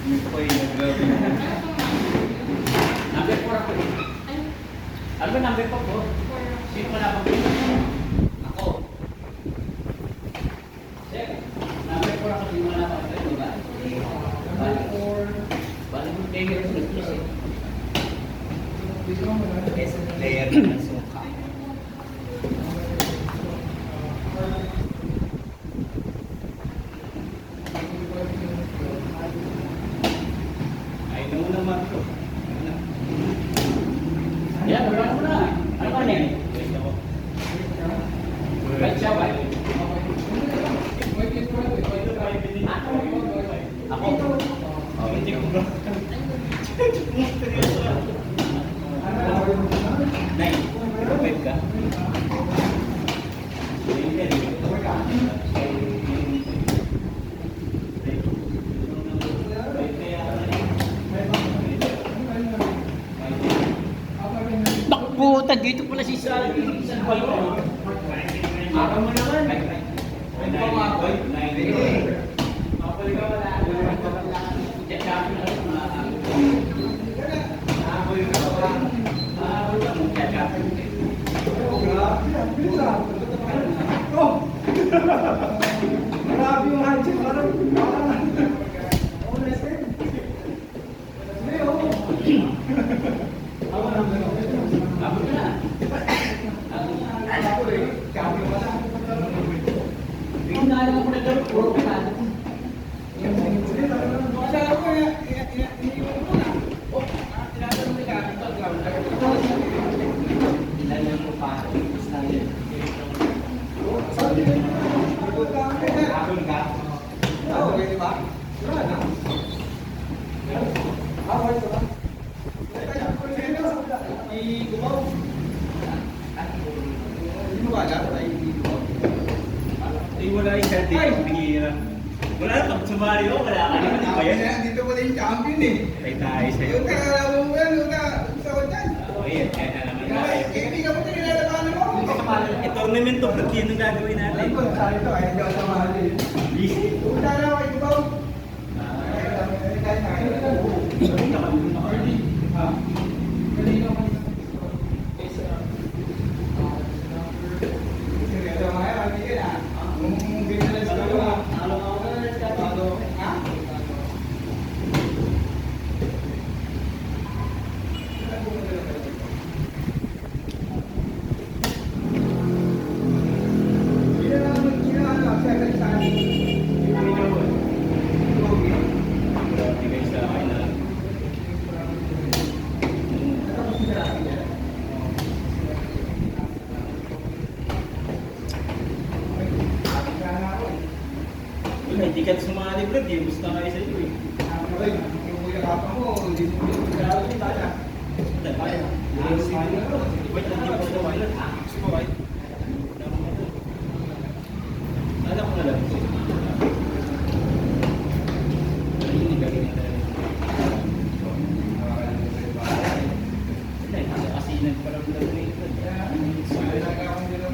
Uy, nag-grabe. Number 4 ako. Ano ba number 4 po? Sino wala bang pin? Ako. Sir, number 4 ako. Sino wala bang pin? Diba? Bali 4. Bali mo player ko nag-plus eh. Player na ng suka. Ay, naman naman ito. Yan, wala mo na. Ano ka na eh? Right siya ba? Ako? Oh, hindi ko ba? Nay, web ka? Puta, dito pala si Sal. Ako mo naman. Grabe yung handshake, parang wala yung dati. Wala na pag sumali ko, wala ka naman. Di ba yan? dito pala yung champion eh. Ay tayo sa'yo. Yung kakalaman mo yan, yung sa kanya. Oh, yan. Kaya na naman. Hindi ka pa tinilalabanan mo. Eh, tournament to, ba't yun ang gagawin natin? Alam ko, sabi ko, ay hindi ako samali. Busy. Punta na ako, ikaw. Hindi ka sumali, bro. Di gusto na kayo sa iyo eh. Yung kuya kapa mo, hindi mo pinagkakaroon yung tala. Wait, hindi ko ito wala. Sumaway. Alam ko na lang. Hindi ka rin. Kasi nagparang lang ito. Sabi lang ako nila.